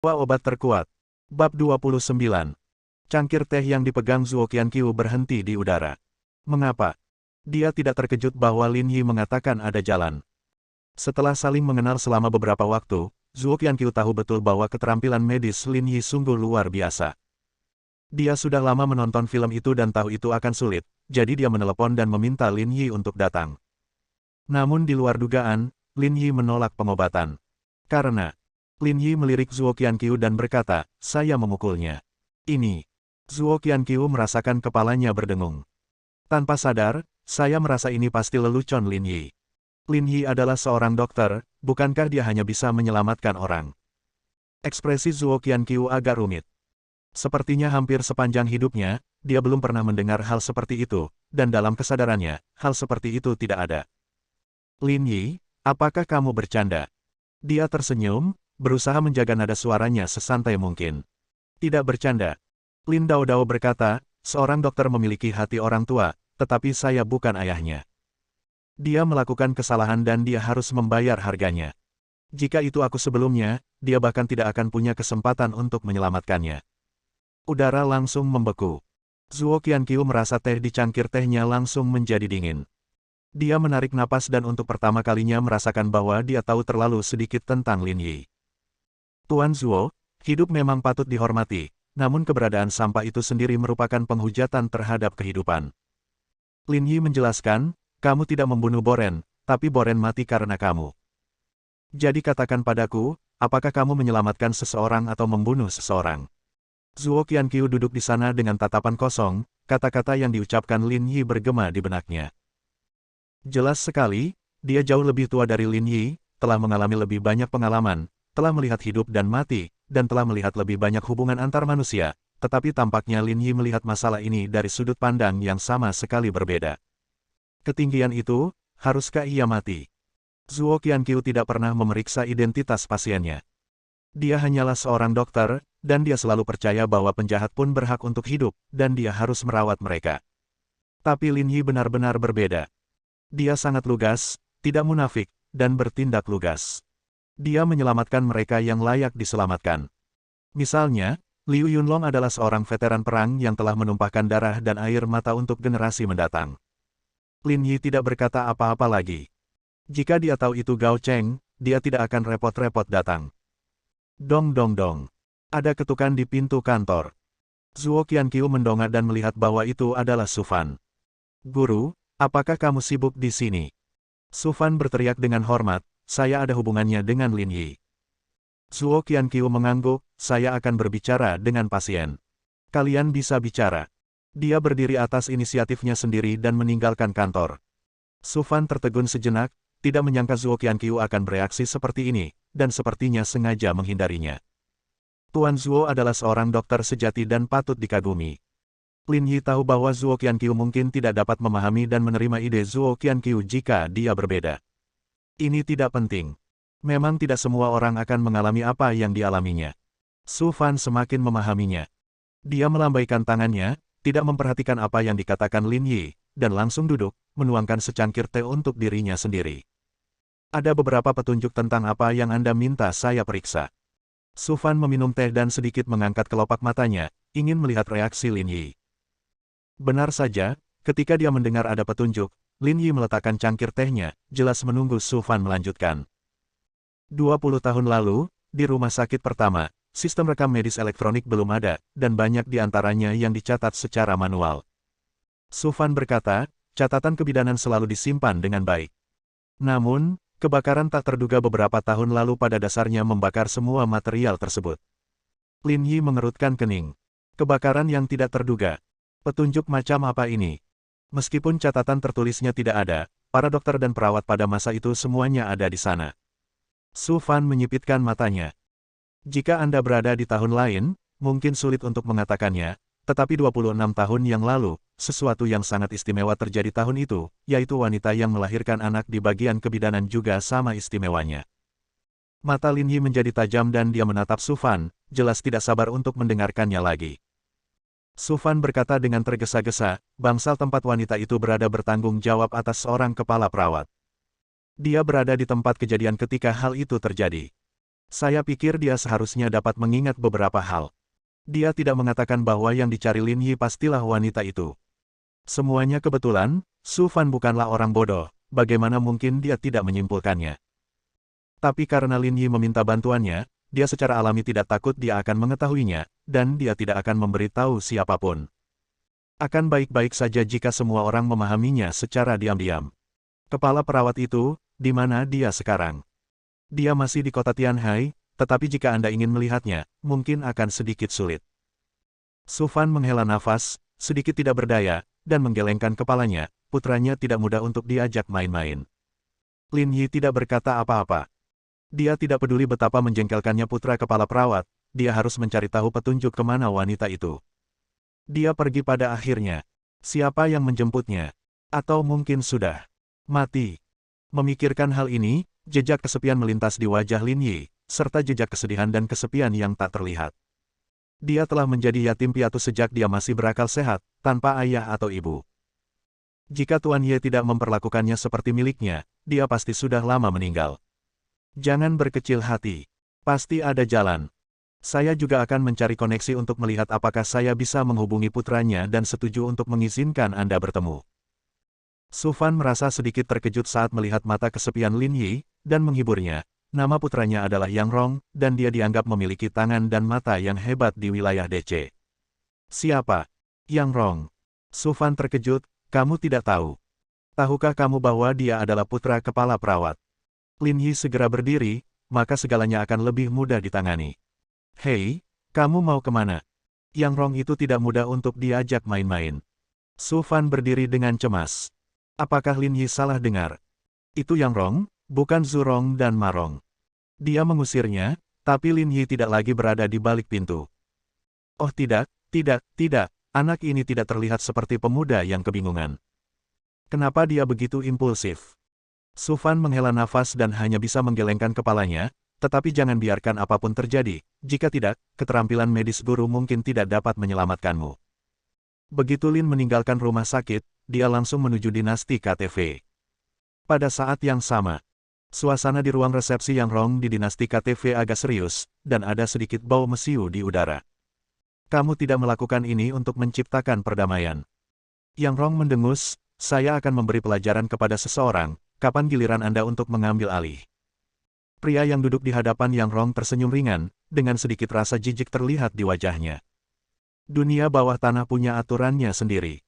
Wah, obat terkuat. Bab 29. Cangkir teh yang dipegang Zhuo Qianqiu berhenti di udara. Mengapa? Dia tidak terkejut bahwa Lin Yi mengatakan ada jalan. Setelah saling mengenal selama beberapa waktu, Zhuo Qianqiu tahu betul bahwa keterampilan medis Lin Yi sungguh luar biasa. Dia sudah lama menonton film itu dan tahu itu akan sulit, jadi dia menelepon dan meminta Lin Yi untuk datang. Namun di luar dugaan, Lin Yi menolak pengobatan. Karena Lin Yi melirik Zhuo Qianqiu dan berkata, "Saya memukulnya." Ini. Zhuo Qianqiu merasakan kepalanya berdengung. Tanpa sadar, saya merasa ini pasti lelucon Lin Yi. Lin Yi adalah seorang dokter, bukankah dia hanya bisa menyelamatkan orang? Ekspresi Zhuo Qianqiu agak rumit. Sepertinya hampir sepanjang hidupnya, dia belum pernah mendengar hal seperti itu, dan dalam kesadarannya, hal seperti itu tidak ada. Lin Yi, apakah kamu bercanda? Dia tersenyum, berusaha menjaga nada suaranya sesantai mungkin. Tidak bercanda. Lin Daodao berkata, seorang dokter memiliki hati orang tua, tetapi saya bukan ayahnya. Dia melakukan kesalahan dan dia harus membayar harganya. Jika itu aku sebelumnya, dia bahkan tidak akan punya kesempatan untuk menyelamatkannya. Udara langsung membeku. Zhuo Qianqiu merasa teh di cangkir tehnya langsung menjadi dingin. Dia menarik napas dan untuk pertama kalinya merasakan bahwa dia tahu terlalu sedikit tentang Lin Yi. Tuan Zhuo, hidup memang patut dihormati, namun keberadaan sampah itu sendiri merupakan penghujatan terhadap kehidupan. Lin Yi menjelaskan, kamu tidak membunuh Boren, tapi Boren mati karena kamu. Jadi katakan padaku, apakah kamu menyelamatkan seseorang atau membunuh seseorang? Zhuo Qianqiu duduk di sana dengan tatapan kosong, kata-kata yang diucapkan Lin Yi bergema di benaknya. Jelas sekali, dia jauh lebih tua dari Lin Yi, telah mengalami lebih banyak pengalaman, telah melihat hidup dan mati, dan telah melihat lebih banyak hubungan antar manusia, tetapi tampaknya Lin Yi melihat masalah ini dari sudut pandang yang sama sekali berbeda. Ketinggian itu, haruskah ia mati? Zhuo Qianqiu tidak pernah memeriksa identitas pasiennya. Dia hanyalah seorang dokter, dan dia selalu percaya bahwa penjahat pun berhak untuk hidup, dan dia harus merawat mereka. Tapi Lin Yi benar-benar berbeda. Dia sangat lugas, tidak munafik, dan bertindak lugas. Dia menyelamatkan mereka yang layak diselamatkan. Misalnya, Liu Yunlong adalah seorang veteran perang yang telah menumpahkan darah dan air mata untuk generasi mendatang. Lin Yi tidak berkata apa-apa lagi. Jika dia tahu itu Gao Cheng, dia tidak akan repot-repot datang. Dong dong dong. Ada ketukan di pintu kantor. Zhuo Qianqiu mendongak dan melihat bahwa itu adalah Su Fan. Guru, apakah kamu sibuk di sini? Su Fan berteriak dengan hormat, saya ada hubungannya dengan Lin Yi. Zhuo Qianqiu mengangguk, saya akan berbicara dengan pasien. Kalian bisa bicara. Dia berdiri atas inisiatifnya sendiri dan meninggalkan kantor. Su Fan tertegun sejenak, tidak menyangka Zhuo Qianqiu akan bereaksi seperti ini, dan sepertinya sengaja menghindarinya. Tuan Zhuo adalah seorang dokter sejati dan patut dikagumi. Lin Yi tahu bahwa Zhuo Qianqiu mungkin tidak dapat memahami dan menerima ide Zhuo Qianqiu jika dia berbeda. Ini tidak penting. Memang tidak semua orang akan mengalami apa yang dialaminya. Su Fan semakin memahaminya. Dia melambaikan tangannya, tidak memperhatikan apa yang dikatakan Lin Yi, dan langsung duduk, menuangkan secangkir teh untuk dirinya sendiri. Ada beberapa petunjuk tentang apa yang Anda minta saya periksa. Su Fan meminum teh dan sedikit mengangkat kelopak matanya, ingin melihat reaksi Lin Yi. Benar saja, ketika dia mendengar ada petunjuk, Lin Yi meletakkan cangkir tehnya, jelas menunggu Su Fan melanjutkan. 20 tahun lalu, di rumah sakit pertama, sistem rekam medis elektronik belum ada, dan banyak di antaranya yang dicatat secara manual. Su Fan berkata, catatan kebidanan selalu disimpan dengan baik. Namun, kebakaran tak terduga beberapa tahun lalu pada dasarnya membakar semua material tersebut. Lin Yi mengerutkan kening. Kebakaran yang tidak terduga. Petunjuk macam apa ini? Meskipun catatan tertulisnya tidak ada, para dokter dan perawat pada masa itu semuanya ada di sana. Su Fan menyipitkan matanya. Jika Anda berada di tahun lain, mungkin sulit untuk mengatakannya, tetapi 26 tahun yang lalu, sesuatu yang sangat istimewa terjadi tahun itu, yaitu wanita yang melahirkan anak di bagian kebidanan juga sama istimewanya. Mata Lin Yi menjadi tajam dan dia menatap Su Fan, jelas tidak sabar untuk mendengarkannya lagi. Su Fan berkata dengan tergesa-gesa, bangsal tempat wanita itu berada bertanggung jawab atas seorang kepala perawat. Dia berada di tempat kejadian ketika hal itu terjadi. Saya pikir dia seharusnya dapat mengingat beberapa hal. Dia tidak mengatakan bahwa yang dicari Lin Yi pastilah wanita itu. Semuanya kebetulan, Su Fan bukanlah orang bodoh, bagaimana mungkin dia tidak menyimpulkannya. Tapi karena Lin Yi meminta bantuannya, dia secara alami tidak takut dia akan mengetahuinya, dan dia tidak akan memberitahu siapapun. Akan baik-baik saja jika semua orang memahaminya secara diam-diam. Kepala perawat itu, di mana dia sekarang? Dia masih di kota Tianhai, tetapi jika Anda ingin melihatnya, mungkin akan sedikit sulit. Su Fan menghela nafas, sedikit tidak berdaya, dan menggelengkan kepalanya, putranya tidak mudah untuk diajak main-main. Lin Yi tidak berkata apa-apa. Dia tidak peduli betapa menjengkelkannya putra kepala perawat, dia harus mencari tahu petunjuk kemana wanita itu. Dia pergi pada akhirnya. Siapa yang menjemputnya? Atau mungkin sudah mati. Memikirkan hal ini, jejak kesepian melintas di wajah Lin Yi, serta jejak kesedihan dan kesepian yang tak terlihat. Dia telah menjadi yatim piatu sejak dia masih berakal sehat, tanpa ayah atau ibu. Jika Tuan Ye tidak memperlakukannya seperti miliknya, dia pasti sudah lama meninggal. Jangan berkecil hati. Pasti ada jalan. Saya juga akan mencari koneksi untuk melihat apakah saya bisa menghubungi putranya dan setuju untuk mengizinkan Anda bertemu. Su Fan merasa sedikit terkejut saat melihat mata kesepian Lin Yi, dan menghiburnya. Nama putranya adalah Yang Rong, dan dia dianggap memiliki tangan dan mata yang hebat di wilayah DC. Siapa? Yang Rong. Su Fan terkejut, kamu tidak tahu. Tahukah kamu bahwa dia adalah putra kepala perawat? Lin Yi segera berdiri, maka segalanya akan lebih mudah ditangani. Hei, kamu mau kemana? Yang Rong itu tidak mudah untuk diajak main-main. Su Fan berdiri dengan cemas. Apakah Lin Yi salah dengar? Itu Yang Rong, bukan Zhu Rong dan Ma Rong. Dia mengusirnya, tapi Lin Yi tidak lagi berada di balik pintu. Oh tidak, anak ini tidak terlihat seperti pemuda yang kebingungan. Kenapa dia begitu impulsif? Su Fan menghela nafas dan hanya bisa menggelengkan kepalanya, tetapi jangan biarkan apapun terjadi, jika tidak, keterampilan medis guru mungkin tidak dapat menyelamatkanmu. Begitu Lin meninggalkan rumah sakit, dia langsung menuju dinasti KTV. Pada saat yang sama, suasana di ruang resepsi Yang Rong di dinasti KTV agak serius, dan ada sedikit bau mesiu di udara. Kamu tidak melakukan ini untuk menciptakan perdamaian. Yang Rong mendengus, saya akan memberi pelajaran kepada seseorang, kapan giliran Anda untuk mengambil alih? Pria yang duduk di hadapan Yang Rong tersenyum ringan, dengan sedikit rasa jijik terlihat di wajahnya. Dunia bawah tanah punya aturannya sendiri.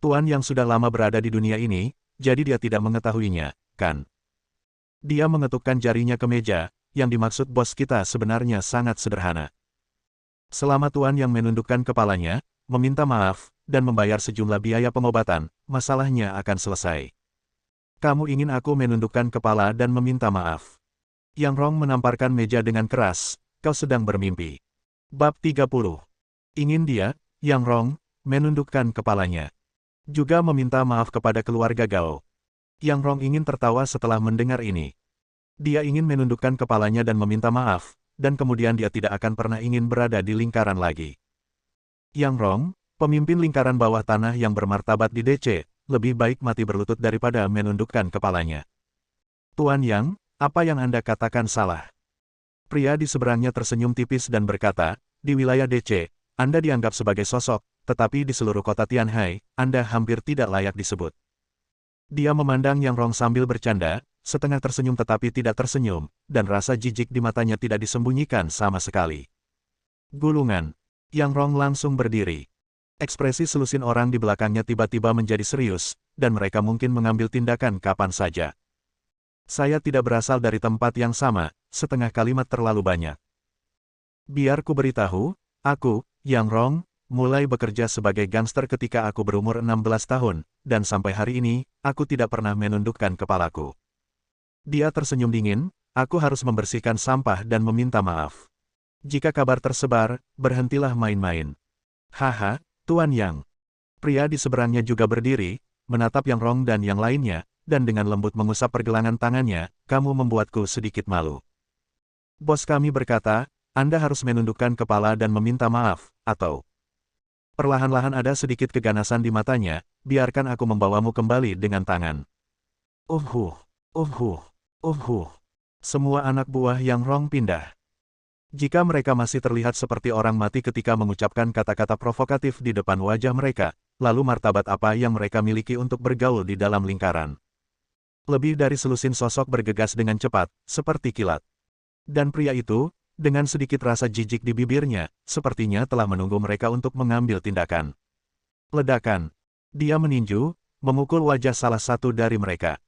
Tuan yang sudah lama berada di dunia ini, jadi dia tidak mengetahuinya, kan? Dia mengetukkan jarinya ke meja, yang dimaksud bos kita sebenarnya sangat sederhana. Selama Tuan yang menundukkan kepalanya, meminta maaf, dan membayar sejumlah biaya pengobatan, masalahnya akan selesai. Kamu ingin aku menundukkan kepala dan meminta maaf? Yang Rong menamparkan meja dengan keras, kau sedang bermimpi. Bab 30. Ingin dia, Yang Rong, menundukkan kepalanya. Juga meminta maaf kepada keluarga Gao. Yang Rong ingin tertawa setelah mendengar ini. Dia ingin menundukkan kepalanya dan meminta maaf, dan kemudian dia tidak akan pernah ingin berada di lingkaran lagi. Yang Rong, pemimpin lingkaran bawah tanah yang bermartabat di DC, lebih baik mati berlutut daripada menundukkan kepalanya. Tuan Yang, apa yang Anda katakan salah? Pria di seberangnya tersenyum tipis dan berkata, di wilayah DC, Anda dianggap sebagai sosok, tetapi di seluruh kota Tianhai, Anda hampir tidak layak disebut. Dia memandang Yang Rong sambil bercanda, setengah tersenyum tetapi tidak tersenyum, dan rasa jijik di matanya tidak disembunyikan sama sekali. Gulungan. Yang Rong langsung berdiri. Ekspresi selusin orang di belakangnya tiba-tiba menjadi serius, dan mereka mungkin mengambil tindakan kapan saja. Saya tidak berasal dari tempat yang sama, setengah kalimat terlalu banyak. Biar ku beritahu, aku, Yang Rong, mulai bekerja sebagai gangster ketika aku berumur 16 tahun, dan sampai hari ini, aku tidak pernah menundukkan kepalaku. Dia tersenyum dingin, aku harus membersihkan sampah dan meminta maaf. Jika kabar tersebar, berhentilah main-main. Haha, Tuan Yang. Pria di seberangnya juga berdiri, menatap Yang Rong dan yang lainnya, dan dengan lembut mengusap pergelangan tangannya, kamu membuatku sedikit malu. Bos kami berkata, Anda harus menundukkan kepala dan meminta maaf, atau... Perlahan-lahan ada sedikit keganasan di matanya, biarkan aku membawamu kembali dengan tangan. Semua anak buah Yang Rong pindah. Jika mereka masih terlihat seperti orang mati ketika mengucapkan kata-kata provokatif di depan wajah mereka, lalu martabat apa yang mereka miliki untuk bergaul di dalam lingkaran? Lebih dari selusin sosok bergegas dengan cepat, seperti kilat. Dan pria itu, dengan sedikit rasa jijik di bibirnya, sepertinya telah menunggu mereka untuk mengambil tindakan. Ledakan. Dia meninju, memukul wajah salah satu dari mereka.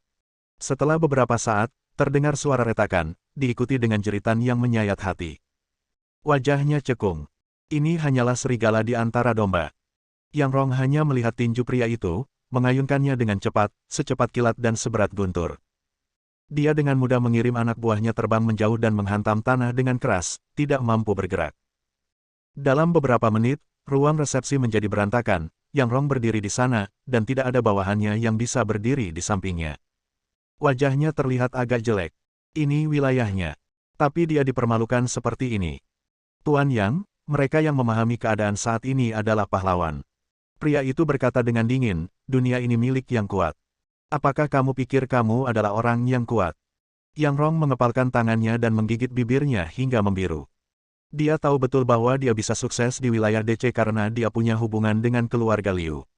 Setelah beberapa saat, terdengar suara retakan, diikuti dengan jeritan yang menyayat hati. Wajahnya cekung. Ini hanyalah serigala di antara domba. Yang Rong hanya melihat tinju pria itu, mengayunkannya dengan cepat, secepat kilat dan seberat guntur. Dia dengan mudah mengirim anak buahnya terbang menjauh dan menghantam tanah dengan keras, tidak mampu bergerak. Dalam beberapa menit, ruang resepsi menjadi berantakan, Yang Rong berdiri di sana, dan tidak ada bawahannya yang bisa berdiri di sampingnya. Wajahnya terlihat agak jelek. Ini wilayahnya. Tapi dia dipermalukan seperti ini. Tuan Yang, mereka yang memahami keadaan saat ini adalah pahlawan. Pria itu berkata dengan dingin, dunia ini milik yang kuat. Apakah kamu pikir kamu adalah orang yang kuat? Yang Rong mengepalkan tangannya dan menggigit bibirnya hingga membiru. Dia tahu betul bahwa dia bisa sukses di wilayah DC karena dia punya hubungan dengan keluarga Liu.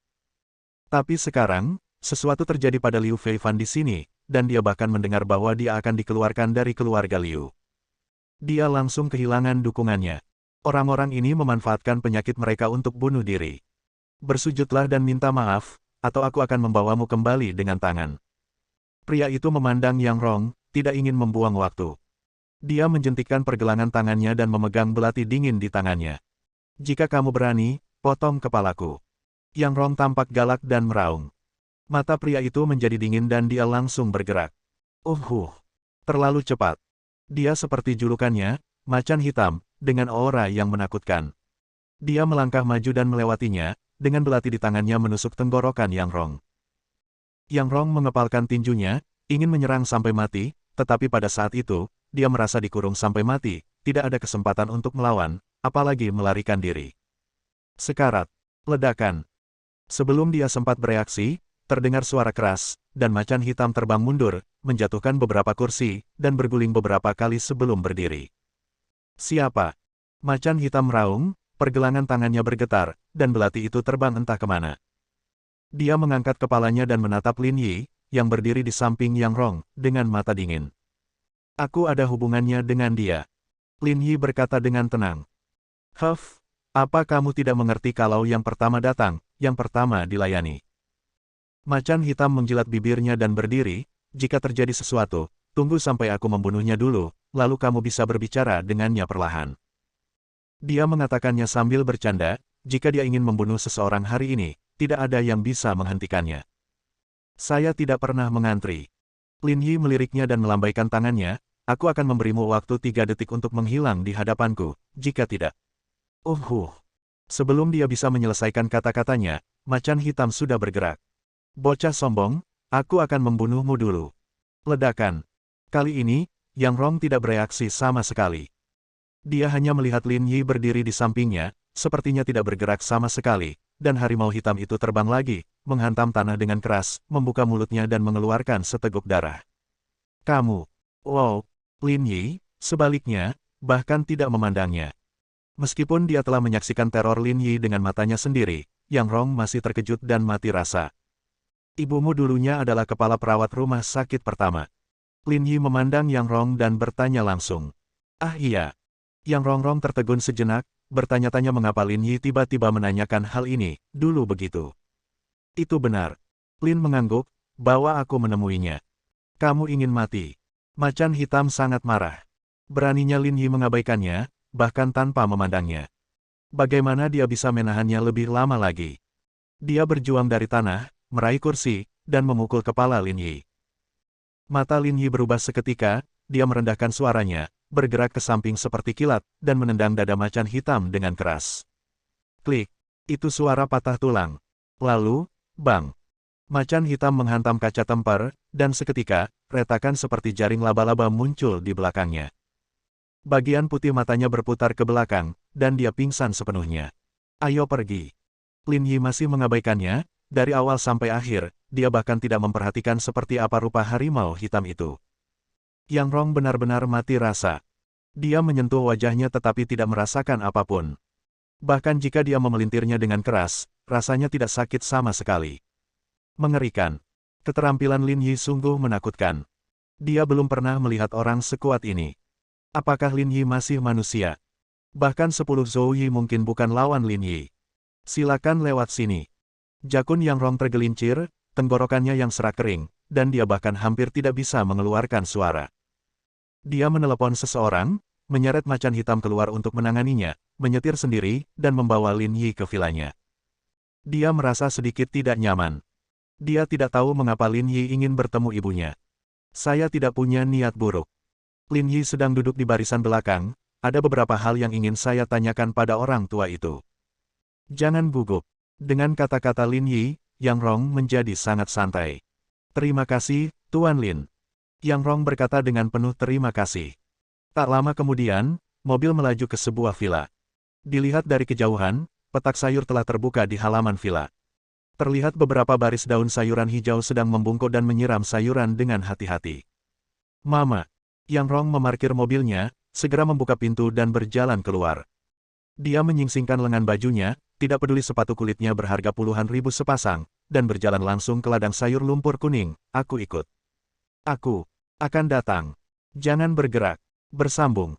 Tapi sekarang, sesuatu terjadi pada Liu Feifan di sini, dan dia bahkan mendengar bahwa dia akan dikeluarkan dari keluarga Liu. Dia langsung kehilangan dukungannya. Orang-orang ini memanfaatkan penyakit mereka untuk bunuh diri. Bersujudlah dan minta maaf, atau aku akan membawamu kembali dengan tangan. Pria itu memandang Yang Rong, tidak ingin membuang waktu. Dia menjentikkan pergelangan tangannya dan memegang belati dingin di tangannya. Jika kamu berani, potong kepalaku. Yang Rong tampak galak dan meraung. Mata pria itu menjadi dingin dan dia langsung bergerak. Terlalu cepat. Dia seperti julukannya, macan hitam, dengan aura yang menakutkan. Dia melangkah maju dan melewatinya, dengan belati di tangannya menusuk tenggorokan Yang Rong. Yang Rong mengepalkan tinjunya, ingin menyerang sampai mati, tetapi pada saat itu, dia merasa dikurung sampai mati, tidak ada kesempatan untuk melawan, apalagi melarikan diri. Sekarat. Ledakan. Sebelum dia sempat bereaksi, terdengar suara keras, dan macan hitam terbang mundur, menjatuhkan beberapa kursi, dan berguling beberapa kali sebelum berdiri. Siapa? Macan hitam meraung, pergelangan tangannya bergetar, dan belati itu terbang entah kemana. Dia mengangkat kepalanya dan menatap Lin Yi, yang berdiri di samping Yang Rong, dengan mata dingin. Aku ada hubungannya dengan dia. Lin Yi berkata dengan tenang. Apa kamu tidak mengerti kalau yang pertama datang, yang pertama dilayani? Macan hitam menjilat bibirnya dan berdiri, jika terjadi sesuatu, tunggu sampai aku membunuhnya dulu, lalu kamu bisa berbicara dengannya perlahan. Dia mengatakannya sambil bercanda, jika dia ingin membunuh seseorang hari ini, tidak ada yang bisa menghentikannya. Saya tidak pernah mengantri. Lin Yi meliriknya dan melambaikan tangannya. Aku akan memberimu waktu 3 detik untuk menghilang di hadapanku, jika tidak. Sebelum dia bisa menyelesaikan kata-katanya, macan hitam sudah bergerak. Bocah sombong, aku akan membunuhmu dulu. Ledakan. Kali ini, Yang Rong tidak bereaksi sama sekali. Dia hanya melihat Lin Yi berdiri di sampingnya, sepertinya tidak bergerak sama sekali, dan harimau hitam itu terbang lagi, menghantam tanah dengan keras, membuka mulutnya dan mengeluarkan seteguk darah. Kamu. Wow. Lin Yi, sebaliknya, bahkan tidak memandangnya. Meskipun dia telah menyaksikan teror Lin Yi dengan matanya sendiri, Yang Rong masih terkejut dan mati rasa. Ibumu dulunya adalah kepala perawat rumah sakit pertama. Lin Yi memandang Yang Rong dan bertanya langsung. Ah iya. Yang Rong tertegun sejenak, bertanya-tanya mengapa Lin Yi tiba-tiba menanyakan hal ini, dulu begitu. Itu benar. Lin mengangguk, bawa aku menemuinya. Kamu ingin mati. Macan hitam sangat marah. Beraninya Lin Yi mengabaikannya, bahkan tanpa memandangnya. Bagaimana dia bisa menahannya lebih lama lagi? Dia berjuang dari tanah, meraih kursi, dan memukul kepala Lin Yi. Mata Lin Yi berubah seketika, dia merendahkan suaranya, bergerak ke samping seperti kilat, dan menendang dada macan hitam dengan keras. Klik. Itu suara patah tulang. Lalu, bang. Macan hitam menghantam kaca temper, dan seketika, retakan seperti jaring laba-laba muncul di belakangnya. Bagian putih matanya berputar ke belakang, dan dia pingsan sepenuhnya. Ayo pergi. Lin Yi masih mengabaikannya, dari awal sampai akhir, dia bahkan tidak memperhatikan seperti apa rupa harimau hitam itu. Yang Rong benar-benar mati rasa. Dia menyentuh wajahnya tetapi tidak merasakan apapun. Bahkan jika dia memelintirnya dengan keras, rasanya tidak sakit sama sekali. Mengerikan. Keterampilan Lin Yi sungguh menakutkan. Dia belum pernah melihat orang sekuat ini. Apakah Lin Yi masih manusia? Bahkan 10 Zhou Yi mungkin bukan lawan Lin Yi. Silakan lewat sini. Jakun Yang Rong tergelincir, tenggorokannya yang serak kering, dan dia bahkan hampir tidak bisa mengeluarkan suara. Dia menelepon seseorang, menyeret macan hitam keluar untuk menanganinya, menyetir sendiri, dan membawa Lin Yi ke vilanya. Dia merasa sedikit tidak nyaman. Dia tidak tahu mengapa Lin Yi ingin bertemu ibunya. Saya tidak punya niat buruk. Lin Yi sedang duduk di barisan belakang, ada beberapa hal yang ingin saya tanyakan pada orang tua itu. Jangan gugup. Dengan kata-kata Lin Yi, Yang Rong menjadi sangat santai. Terima kasih, Tuan Lin. Yang Rong berkata dengan penuh terima kasih. Tak lama kemudian, mobil melaju ke sebuah villa. Dilihat dari kejauhan, petak sayur telah terbuka di halaman villa. Terlihat beberapa baris daun sayuran hijau sedang membungkuk dan menyiram sayuran dengan hati-hati. Mama. Yang Rong memarkir mobilnya, segera membuka pintu dan berjalan keluar. Dia menyingsingkan lengan bajunya, tidak peduli sepatu kulitnya berharga puluhan ribu sepasang, dan berjalan langsung ke ladang sayur lumpur kuning. Aku ikut. Aku akan datang. Jangan bergerak. Bersambung.